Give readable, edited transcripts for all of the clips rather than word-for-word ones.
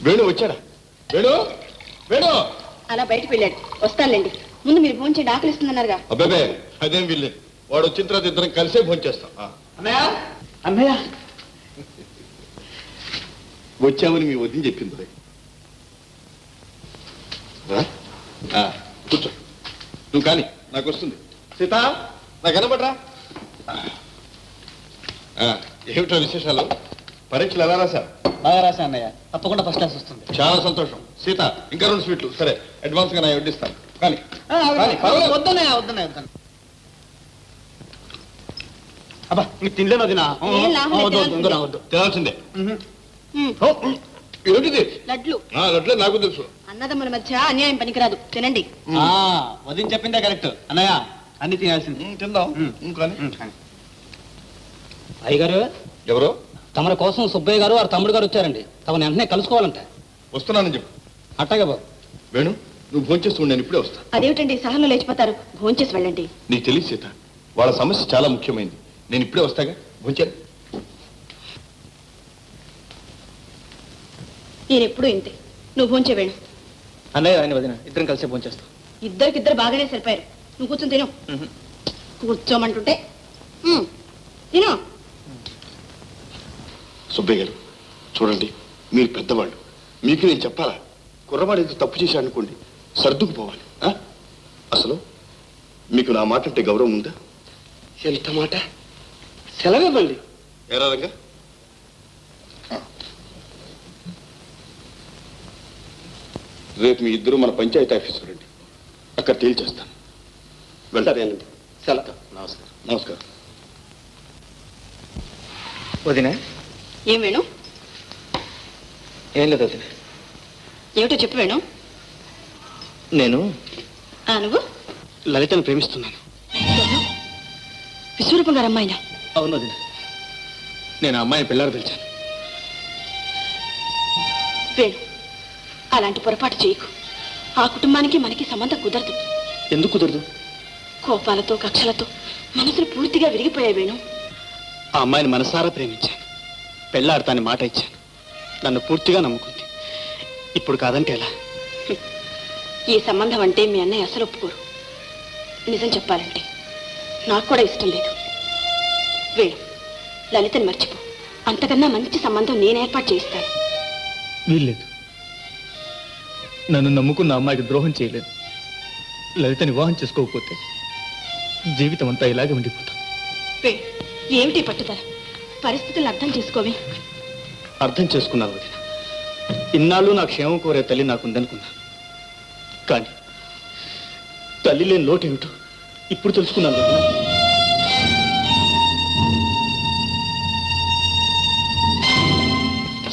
వేణు వచ్చాడా? వేణు వేణు అలా బయటకు వెళ్ళాడు. వస్తానులేండి, ముందు మీరు ఫోన్ చేయండి, ఆకలిస్తుందన్నారుగా. అబ్బాబే అదేం వీల్లేదు, వాడు వచ్చిన తర్వాత ఇద్దరం కలిసే ఫోన్ చేస్తాం. అన్నయ్య అన్నయ్య వచ్చామని మీ వదిన చెప్పింది. కూర్చో, నువ్వు కానీ నాకు వస్తుంది. సీత నాకు కనబడరా? ఏమిటో విశేషాలు? పరీక్షలు ఎలా రాశారు? బాగా రాశా అన్నయ్య, తప్పకుండా ఫస్ట్ క్లాస్ వస్తుంది. చాలా సంతోషం. సీత ఇంకా 2 స్వీట్లు. సరే, అడ్వాన్స్ గా నేను వడ్డిస్తాను. కానీ వద్దన్నయ్య వద్దన్నయ్య వద్దన్న. అబ్బా మీకు తినలేను వదినా. వద్దు, తినాల్సిందే. ఏమిటిది? లడ్లు. లడ్లే నాకు తెలుసు. అన్నదమ్ముల మధ్య అన్యాయం పనికిరాదు, తినండి. వదిన చెప్పిందే కరెక్ట్ అన్నయ్య, అన్ని తినాల్సింది. తిందాం. అయ్యగారు, ఎవరు? తమరి కోసం సుబ్బయ్య గారు వారి తమ్ముడు గారు వచ్చారండి. తమని వెంటనే కలుసుకోవాలంటే. వస్తున్నానని చెప్పు. అట్టగా బాబు. వేణు, నువ్వు భోంచేస్తూ నేను ఇప్పుడే వస్తా. అదేమిటండి, సహనంలో లేచిపోతారు, భోంచేసి వెళ్ళండి. నీకు తెలియదు సీత, వాళ్ళ సమస్య చాలా ముఖ్యమైనది. నేను ఇప్పుడే వస్తాగా, భోంచాను. నేను ఎప్పుడు ఇంతే, నువ్వు భోంచే వేణు. అన్నయ్య ఆయన వదిన ఇద్దరం కలిసి భోంచేస్తాం. ఇద్దరికిద్దరు బాగానే సరిపోయారు. నువ్వు కూర్చొని తిను. కూర్చోమంటుంటే తిను. సుబ్బయ్య గారు చూడండి, మీరు పెద్దవాళ్ళు, మీకు నేను చెప్పాలా? కుర్రవాడు ఏదో తప్పు చేశాడు అనుకోండి, సర్దుకుపోవాలి. అసలు మీకు నా మాట అంటే గౌరవం ఉందా? ఎంత మాట? సెలవివ్వండి. ఎరా రంగా, రేపు మీ ఇద్దరు మన పంచాయతీ ఆఫీసుకు రండి, అక్కడ తేల్చేస్తాను. వెళ్తారేనండి. సెలవు. నమస్కారం. నమస్కారం. వదిన. ఏం వేణు? ఏం లేదు వదిన. ఏమిటో చెప్పు వేణు. నేను నువ్వు లలితను ప్రేమిస్తున్నాను. విశ్వరూపం గారు అమ్మాయినా? అవును వదిన, నేను అమ్మాయిని పిల్లారు పిలిచాను. వేణు, అలాంటి పొరపాటు చేయకు. ఆ కుటుంబానికి మనకి సంబంధం కుదరదు. ఎందుకు కుదరదు? కోపాలతో కక్షలతో మనసులు పూర్తిగా విరిగిపోయాయి వేణు. ఆ అమ్మాయిని మనసారా ప్రేమించాను, పెళ్ళాడతాని మాట ఇచ్చాను. నన్ను పూర్తిగా నమ్ముకుంది. ఇప్పుడు కాదంటే ఎలా? ఈ సంబంధం అంటే మీ అన్నయ్య అసలు ఒప్పుకోరు. నిజం చెప్పాలంటే నాకు కూడా ఇష్టం లేదు. వేణు, లలితని మర్చిపో. అంతకన్నా మంచి సంబంధం నేను ఏర్పాటు చేయిస్తాను. వీల్లేదు, నన్ను నమ్ముకున్న అమ్మాయికి ద్రోహం చేయలేదు. లలితని వివాహం చేసుకోకపోతే జీవితం అంతా ఇలాగే ఉండిపోతాం. వేణు, ఏమిటి పట్టుదల? పరిస్థితులను అర్థం చేసుకోవే. అర్థం చేసుకున్నాను వదిన. ఇన్నాళ్ళు నా క్షేమం కోరే తల్లి నాకుందనుకున్నాను. కానీ తల్లి లేని లోటు ఏమిటో ఇప్పుడు తెలుసుకున్నాను వదిన.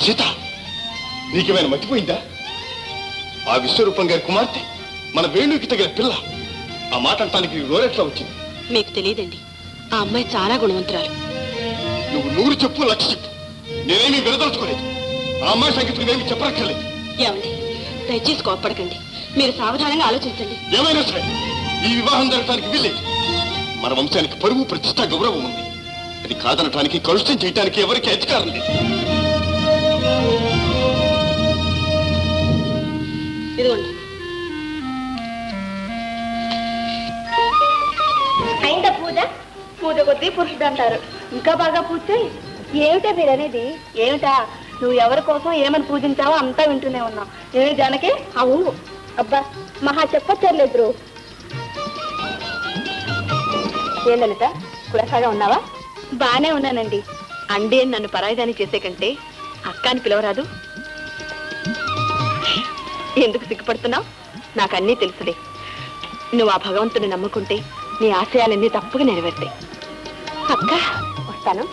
సీత, నీకేమైనా మర్చిపోయిందా? ఆ విశ్వరూపం గారి కుమార్తె మన వేణుకి తగిన పిల్ల. ఆ మాట అంటానికి నోరెట్లా వచ్చింది? మీకు తెలియదండి, ఆ అమ్మాయి చాలా గుణవంతురాలు. నువ్వు 100 చెప్పు, 1,00,000 చెప్పు, నేనేమీ వినదలుచుకోలేదు. ఆ అమ్మాయి సంగీతం ఏమీ చెప్పనక్కర్లేదు. ఏమండి, దయచేసి కోప్పడకండి. మీరు సావధానంగా ఆలోచించండి. ఏమైనా సరే ఈ వివాహం జరగటానికి వీల్లేదు. మన వంశానికి పరువు, ప్రతిష్ట, గౌరవం ఉంది. అది కాదనటానికి, కలుషితం చేయటానికి ఎవరికి అధికారం లేదు. ఇదిగోండి. అయిందా పూజ? పూజ కొద్దీ పురుషుడు అంటారు. ఇంకా బాగా పూజ చేయి. ఏమిటా మీరు అనేది? ఏమిటా? నువ్వు ఎవరి కోసం ఏమని పూజించావో అంతా వింటూనే ఉన్నావు. ఏమి జానకి? అవును. అబ్బా, మహా చెప్పచ్చర్లేదు. ఏ లలిత, కులసాగా ఉన్నావా? బానే ఉన్నానండి. అండి అని నన్ను పరాయిదాన్ని చేసే కంటే అక్క అని పిలవరాదు? ఎందుకు సిగ్గుపడుతున్నావు? నాకు అన్నీ తెలుసులే. నువ్వు ఆ భగవంతుని నమ్ముకుంటే నీ ఆశయాలన్నీ తప్పుగా నెరవేరుతాయి. అక్క, వస్తాను.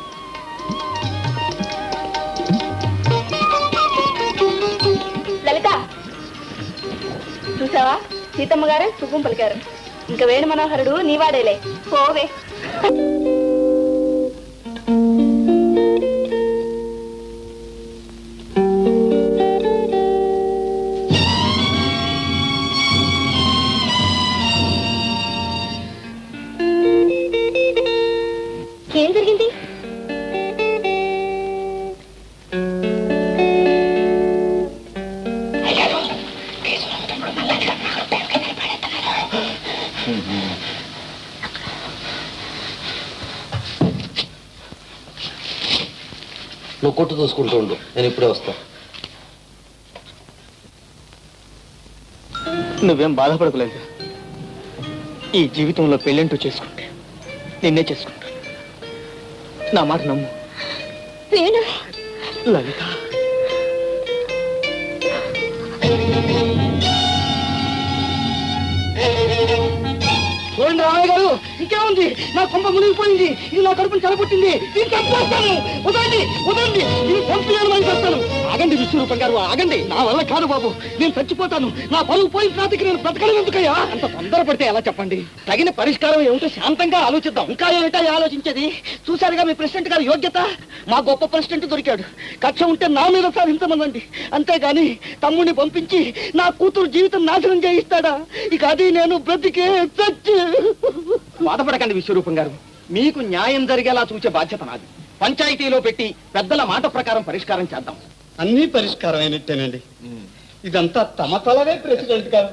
లలిత, చూసావా? సీతమ్మ గారు శుభం పలికారు. ఇంకా వేణు మనోహరుడు నీవాడేలే. పోవే. ఏం జరిగింది? నువ్వు కొట్టు చూసుకుంటూ ఉండు, నేను ఇప్పుడే వస్తాను. నువ్వేం బాధపడకలేదు. ఈ జీవితంలో పెళ్ళంటూ చేసుకుంటే నిన్నే చేసుకుంటాను. నా మాట నమ్ము. నేను లలిత, చూడండి రామయ్య గారు, ఇంకేముంది? నా కొంప మునిగిపోయింది. ఇది నా కడుపుని చలపొట్టింది. ఇది చంపేస్తాను. వదండి వదండి, ఇది చంపేయాలని అని చెప్తాను. ఆగండి విశ్వరూపం గారు, ఆగండి. నా వల్ల కాదు బాబు, నేను చచ్చిపోతాను. నా పరువు పోయిన నాటికి నేను బ్రతకడం ఎందుకయ్యా? అంత తొందరపడితే ఎలా చెప్పండి? తగిన పరిష్కారం ఏమిటో శాంతంగా ఆలోచిద్దాం. ఇంకా ఏమిటా ఆలోచించేది? చూశారుగా మీ ప్రెసిడెంట్ గారి యోగ్యత. మా గొప్ప ప్రెసిడెంట్ దొరికాడు. కక్ష ఉంటే నా మీద సాధించమనండి. అంతేగాని తమ్ముడిని పంపించి నా కూతురు జీవితం నాశనం చేయిస్తాడా? ఇక అది నేను బ్రతికే చచ్చి. బాధపడకండి విశ్వరూపం గారు, మీకు న్యాయం జరిగేలా చూసే బాధ్యత నాది. పంచాయతీలో పెట్టి పెద్దల మాట ప్రకారం పరిష్కారం చేద్దాం. అన్నీ పరిష్కారం అయినట్టేనండి. ఇదంతా తమ తలవే ప్రెసిడెంట్ గారు.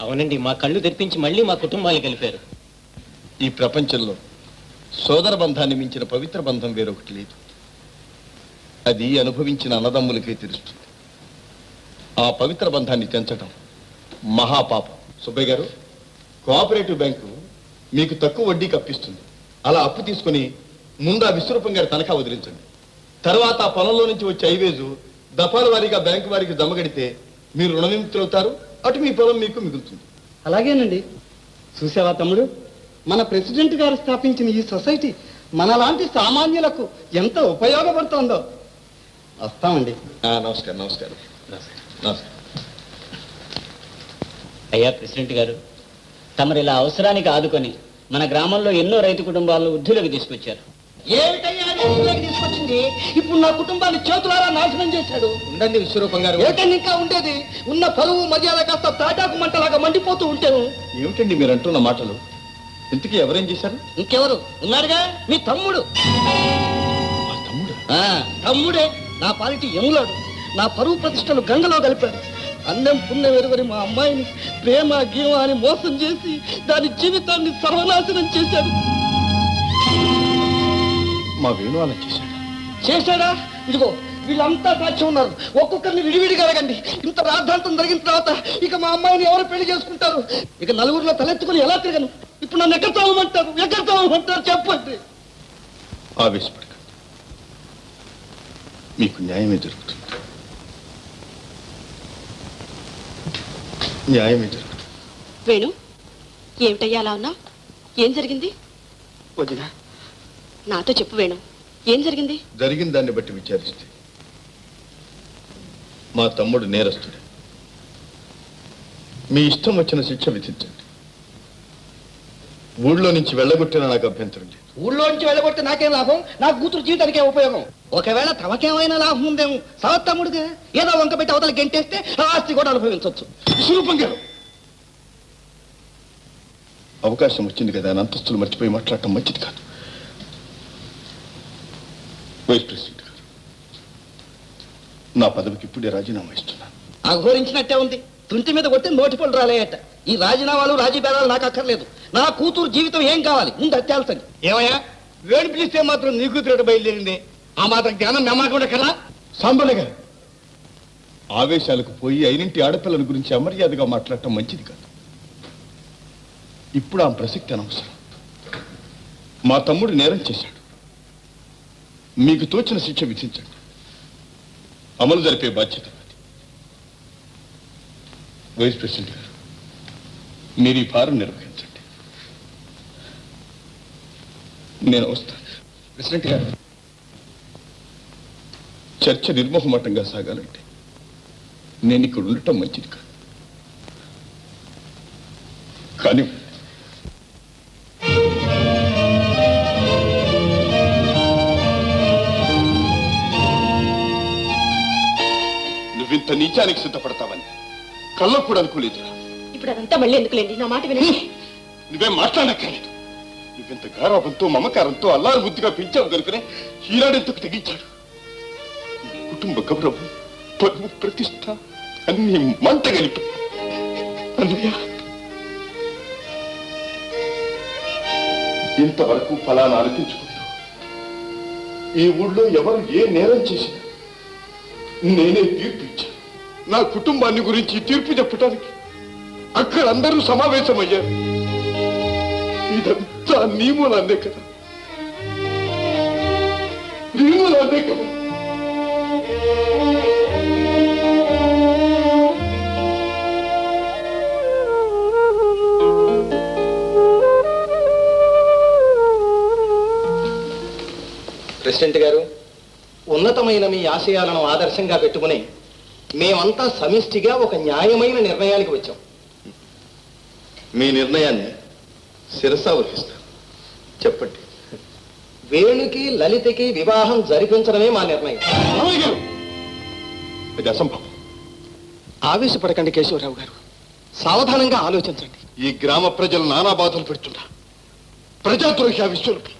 అవునండి, మా కళ్ళు తెరిపించి మళ్ళీ మా కుటుంబాన్ని కలిపారు. ఈ ప్రపంచంలో సోదర బంధాన్ని మించిన పవిత్ర బంధం వేరొకటి లేదు. అది అనుభవించిన అన్నదమ్ములకే తెలుస్తుంది. ఆ పవిత్ర బంధాన్ని తెంచడం మహాపాపం. సుబ్బయ్య గారు, కోఆపరేటివ్ బ్యాంకు మీకు తక్కువ వడ్డీకి అప్పిస్తుంది. అలా అప్పు తీసుకుని ముందు ఆ విశ్వరూపం గారి తనఖా వదిలించండి. తర్వాత ఆ పొలంలో నుంచి వచ్చే ఐవేజు దఫాల వారీగా బ్యాంకు వారికి జమగడితే మీరు రుణ విముక్తులవుతారు. అటు మీ పొలం మీకు మిగులుతుంది. అలాగేనండి. చూసావా తమ్ముడు, మన ప్రెసిడెంట్ గారు స్థాపించిన ఈ సొసైటీ మనలాంటి సామాన్యులకు ఎంత ఉపయోగపడుతోందో. వస్తామండి. నమస్కారం. నమస్కారం. నమస్కారం. అయ్యా ప్రెసిడెంట్ గారు, తమరు ఇలా అవసరానికి ఆదుకొని మన గ్రామంలో ఎన్నో రైతు కుటుంబాలను వృద్ధులకు తీసుకొచ్చారు. ఏమిటయ్యా వృద్ధులకు తీసుకొచ్చింది? ఇప్పుడు నా కుటుంబాన్ని చేతులారా నాశనం చేశాడు. ఉండండి విశ్వరూపం గారు. ఏటని ఇంకా ఉండేది? ఉన్న పరువు మర్యాద కాస్త తాటాకు మంటలాగా మండిపోతూ ఉంటాను. ఏమిటండి మీరు అంటున్న మాటలు? ఇంతకీ ఎవరేం చేశారు? ఇంకెవరు ఉన్నారుగా, మీ తమ్ముడు. మా తమ్ముడు? తమ్ముడే నా పాలిటి ఎములాడు. నా పరువు ప్రతిష్టలు గంగలో కలిపాడు. అన్నం పుణ్యం ఎరుగని మా అమ్మాయిని ప్రేమ గీమ అని మోసం చేసి దాని జీవితాన్ని సర్వనాశనం చేశాడు. మా వేణు అలా చేశాడా? ఇదిగో వీళ్ళంతా సాక్ష్యం ఉన్నారు. ఒక్కొక్కరిని విడివిడిగా అడగండి. ఇంత రాద్ధాంతం జరిగిన తర్వాత ఇక మా అమ్మాయిని ఎవరు పెళ్లి చేసుకుంటారు? ఇక నలుగురిలో తలెత్తుకుని ఎలా తిరగను? ఇప్పుడు నన్ను ఎక్కడ తాగమంటారు చెప్పండి. ఆవేశపడకండి, మీకు న్యాయమే జరుగుతుంది. న్యాయమే జరుగుతుంది. వేణు, ఏమిటయ్యా అలా ఉన్నా? ఏం జరిగింది? వదినా, నాతో చెప్పు వేణు, ఏం జరిగింది? జరిగిన దాన్ని బట్టి విచారిస్తే మా తమ్ముడు నేరస్తుడే. మీ ఇష్టం వచ్చిన శిక్ష విధించండి. ఊళ్ళో నుంచి వెళ్ళగొట్టిన నాకు అభ్యంతరం లేదు. ఊళ్ళో నుంచి వెళ్ళగొట్టి నాకేం లాభం? నా కూతురు జీవితానికే ఉపయోగం. ఒకవేళ తమకేమైనా లాభం ఉందేమో. సవత్తమ్ముడిగా ఏదో వంక పెట్టి అవతల గెంటేస్తే ఆ ఆస్తి కూడా అనుభవించవచ్చు. విశ్వరూపం గారు, అవకాశం వచ్చింది కదా అని అంతస్తులు మర్చిపోయి మాట్లాడటం మంచిది కాదు. వైస్ ప్రెసిడెంట్ గారు, నా పదవికి ఇప్పుడే రాజీనామా ఇస్తున్నాను. అఘోరించినట్టే ఉంది. తుంటి మీద కొట్టి నోటిపళ్ళు రాలేయట. ఈ రాజీనామాలు రాజీభేదాలు నాకు అక్కర్లేదు. నా కూతురు జీవితం ఏం కావాలి ముందు అత్యాల్సింది. ఏమయ్యా, వేడి పిలిస్తే మాత్రం నీ కూతురు బయలుదేరింది. ఆ మాత్రం జ్ఞానం మెమ్మకుండా కదా. సాంబయ్య గారు, ఆవేశాలకు పోయి అయినింటి ఆడపిల్లల గురించి అమర్యాదగా మాట్లాడటం మంచిది కాదు. ఇప్పుడు ఆ ప్రసక్తి అనవసరం. మా తమ్ముడు నేరం చేశాడు. మీకు తోచిన శిక్ష విధించండి. అమలు జరిపే బాధ్యత నాది. వైస్ ప్రెసిడెంట్ గారు, మీరు ఈ భారం నిర్వహించండి. నేను వస్తాను. ప్రెసిడెంట్ గారు, చర్చ నిర్మోహమాటంగా సాగాలంటే నేను ఇక్కడ ఉండటం మంచిది కాదు. కానీ నువ్వింత నీచానికి సిద్ధపడతావని కళ్ళకు కూడా అనుకోలేదురా. ఇప్పుడు అదంతా మళ్ళీ ఎందుకులేండి, నా మాట వినండి. నువ్వేం మాట్లాడక్కర్లేదు. నువ్వెంత గారాబంతో మమకారంతో అల్లారు బుద్ధిగా పెంచావు కనుకనే ఈనాడెంతకు తెగించాడు. కుటుంబ గౌరవం, పరువు, ప్రతిష్ట అన్ని మంట కలిపి. అన్నయ్య, ఇంతవరకు ఫలానా అనిపించుకుంటూ ఈ ఊళ్ళో ఎవరు ఏ నేరం చేసినా నేనే తీర్పు ఇచ్చాను. నా కుటుంబాన్ని గురించి తీర్పు చెప్పడానికి అక్కడ అందరూ సమావేశమయ్యారు. ఇదంతా నీ మూలాన్నే కదా, నీ మూలాన్నే కదా. ప్రెసిడెంట్ గారు, ఉన్నతమైన మీ ఆశయాలను ఆదర్శంగా పెట్టుకుని మేమంతా సమిష్టిగా ఒక న్యాయమైన నిర్ణయానికి వచ్చాం. మీ నిర్ణయాన్ని శిరసా వహిస్తాను. చెప్పండి. వేణుకి లలితకి వివాహం జరిపించడమే మా నిర్ణయం. అది అసంభవం. ఆవేశపడకండి కేశవరావు గారు, సావధానంగా ఆలోచించండి. ఈ గ్రామ ప్రజలు నానా బాధలు పెడుతున్నా. ప్రజాద్రోహి ఆ విశ్వరూపి.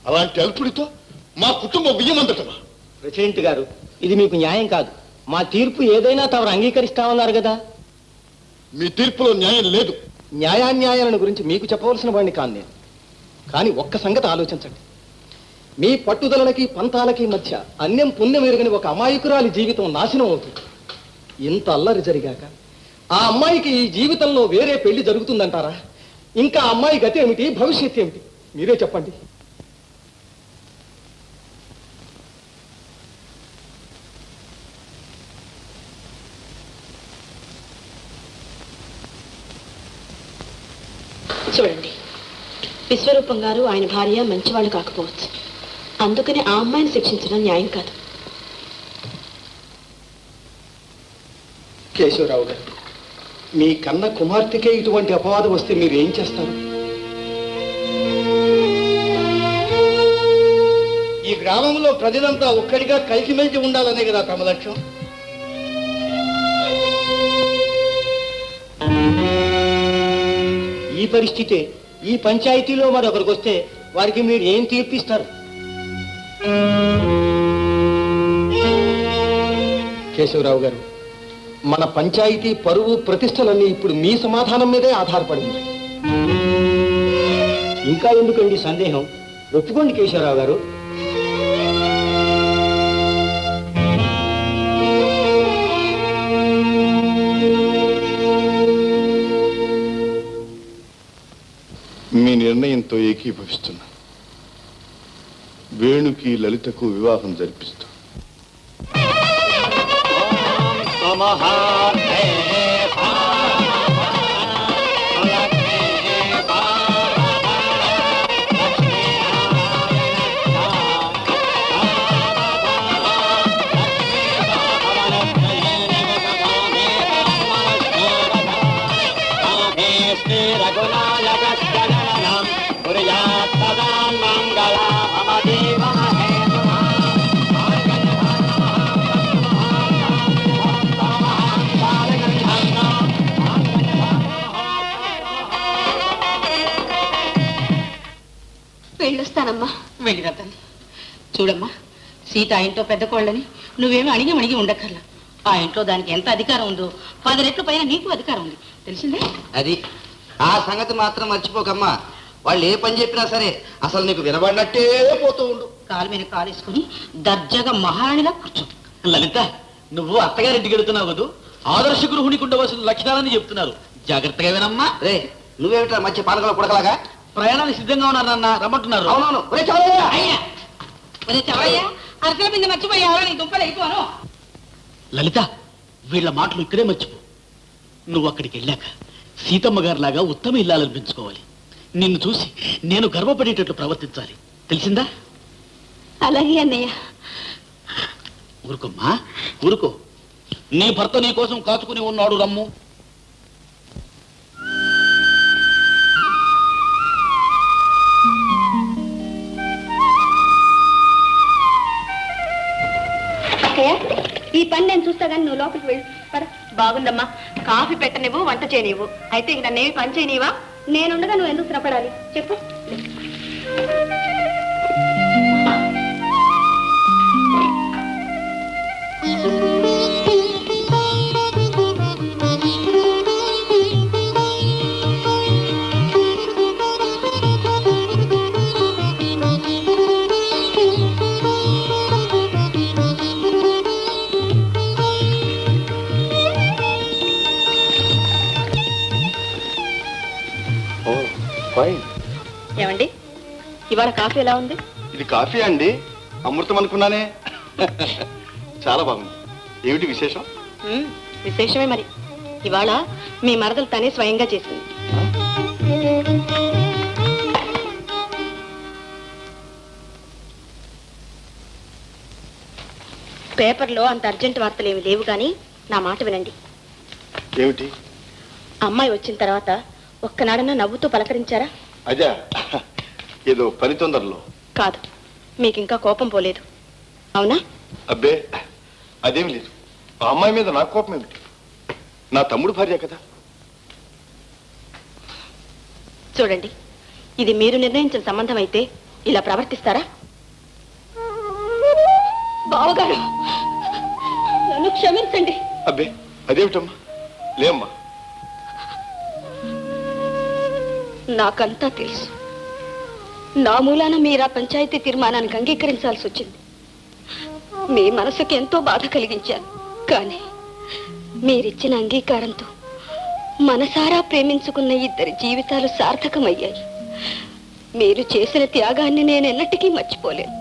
అలాంటి అల్పుడితో మా కుటుంబ బియ్యమందటమా? ప్రెసిడెంట్ గారు, ఇది మీకు న్యాయం కాదు. మా తీర్పు ఏదైనా తమరు అంగీకరిస్తామన్నారు కదా. మీ తీర్పులో న్యాయం లేదు. న్యాయాన్యాయాలను గురించి మీకు చెప్పవలసిన వాడిని కాను నేను. కానీ ఒక్క సంగతి ఆలోచించండి. మీ పట్టుదలకి పంతాలకి మధ్య అన్యం పుణ్యం ఎరుగని ఒక అమాయకురాలి జీవితం నాశనం అవుతుంది. ఇంత అల్లరి జరిగాక ఆ అమ్మాయికి ఈ జీవితంలో వేరే పెళ్లి జరుగుతుందంటారా? ఇంకా ఆ అమ్మాయి గతి ఏమిటి, భవిష్యత్తు ఏమిటి? మీరే చెప్పండి. చూడండి, విశ్వరూపం గారు ఆయన భార్య మంచివాళ్ళు కాకపోవచ్చు. అందుకని ఆ అమ్మాయిని శిక్షించడం న్యాయం కాదు. కేశవరావు గారు, మీ కన్న కుమార్తెకే ఇటువంటి అపవాదం వస్తే మీరు ఏం చేస్తారు? ఈ గ్రామంలో ప్రజలంతా ఒక్కడిగా కలిసిమెలిసి ఉండాలనే కదా తమ లక్ష్యం. ఈ పరిస్థితే ఈ పంచాయతీలో మరొకరికి వస్తే వారికి మీరు ఏం తీర్పిస్తారు? కేశవరావు గారు, మన పంచాయతీ పరువు ప్రతిష్టలన్నీ ఇప్పుడు మీ సమాధానం మీదే ఆధారపడి ఉన్నాయి. ఇంకా ఎందుకండి సందేహం? ఒప్పుకోండి కేశవరావు గారు. మీ నిర్ణయంతో ఏకీభవిస్తున్నా. వేణుకి లలితకు వివాహం జరిపిస్తాం. వెళ్ళొస్తానమ్మా. వెళ్ళిరతని చూడమ్మా, సీత ఆ ఇంట్లో పెద్ద కోళ్ళని నువ్వేమీ అణిగి ఉండక్కర్లా. ఆ ఇంట్లో దానికి ఎంత అధికారం ఉందో 10 రెట్లు పైన నీకు అధికారం ఉంది, తెలిసిందే. అది ఆ సంగతి మాత్రం మర్చిపోకమ్మా. వాళ్ళు ఏ పని చెప్పినా సరే అసలు నీకు వినబడినట్టే పోతూ ఉండు. కాలు మీద కాలేసుకుని దర్జాగా మహారాణిలా కూర్చో. లలిత, నువ్వు అత్తగారింటికి వెళుతున్నావు కదూ, ఆదర్శ గృహిణికి ఉండవలసిన లక్షణాలని చెప్తున్నారు. జాగ్రత్తగా వినమ్మా. రే, నువ్వేమిటా మంచి పానకల పుడకలాగా? ప్రయాణానికి సిద్ధంగా ఉన్నారు నాన్న, రమ్మంటున్నారు. అవునవును. అయ్యా చవయ్యా, అరసల బిందె మర్చిపోయావా? నీ దుంపలు అయిపోను. లలిత, వీళ్ళ మాటలు ఇక్కడే మర్చిపో. నువ్వు అక్కడికి వెళ్ళాక సీతమ్మ గారిలాగా ఉత్తమ ఇల్లాలనిపించుకోవాలి. నిన్ను చూసి నేను గర్వపడేటట్లు ప్రవర్తించాలి, తెలిసిందా? అలాగే అన్నయ్య. ఊరుకోమ్మా, ఊరుకో. నీ భర్త నీ కోసం కాచుకుని ఉన్నాడు, రమ్ము. ఈ పని నేను చూస్తా కానీ నువ్వు లోపలికి వెళ్ళి పద. బాగుందమ్మా, కాఫీ పెట్టనివ్వు, వంట చేయనివ్వు. అయితే ఇంక నన్నేమి పని చేయనివా? నేనుండగా నువ్వు ఎందుకు శ్రపడాలి చెప్పు. ఫైన్. ఏమండి ఇవాళ కాఫీ ఎలా ఉంది? ఇది కాఫీ అండి, అమృతం అనుకున్నానే. చాలా బాగుంది. ఏమిటి విశేషం? విశేషమే మరి. ఇవాళ మీ మరదలు తనే స్వయంగా చేసింది. పేపర్లో అంత అర్జెంట్ వార్తలు ఏమి లేవు కానీ నా మాట వినండి. ఏమిటి? అమ్మాయి వచ్చిన తర్వాత ఒక్కనాడన్నా నవ్వుతూ పలకరించారా? అదే ఏదో పని తొందరలో. కాదు, మీకు ఇంకా కోపం పోలేదు అవునా? అబ్బే అదేమి లేదు. ఆ అమ్మాయి మీద నాకు కోపం ఏమిటి? నా తమ్ముడు భార్య కదా. చూడండి, ఇది మీరు నిర్ణయించిన సంబంధం అయితే ఇలా ప్రవర్తిస్తారా? బావగారు నన్ను క్షమించండి. అబ్బే అదేమిటమ్మా, లేమ్మా. నాకంతా తెలుసు. నా మూలాన మీరు ఆ పంచాయతీ తీర్మానానికి అంగీకరించాల్సి వచ్చింది. మీ మనసుకి ఎంతో బాధ కలిగించాను. కానీ మీరిచ్చిన అంగీకారంతో మనసారా ప్రేమించుకున్న ఇద్దరి జీవితాలు సార్థకమయ్యాయి. మీరు చేసిన త్యాగాన్ని నేను ఎన్నటికీ మర్చిపోలేను.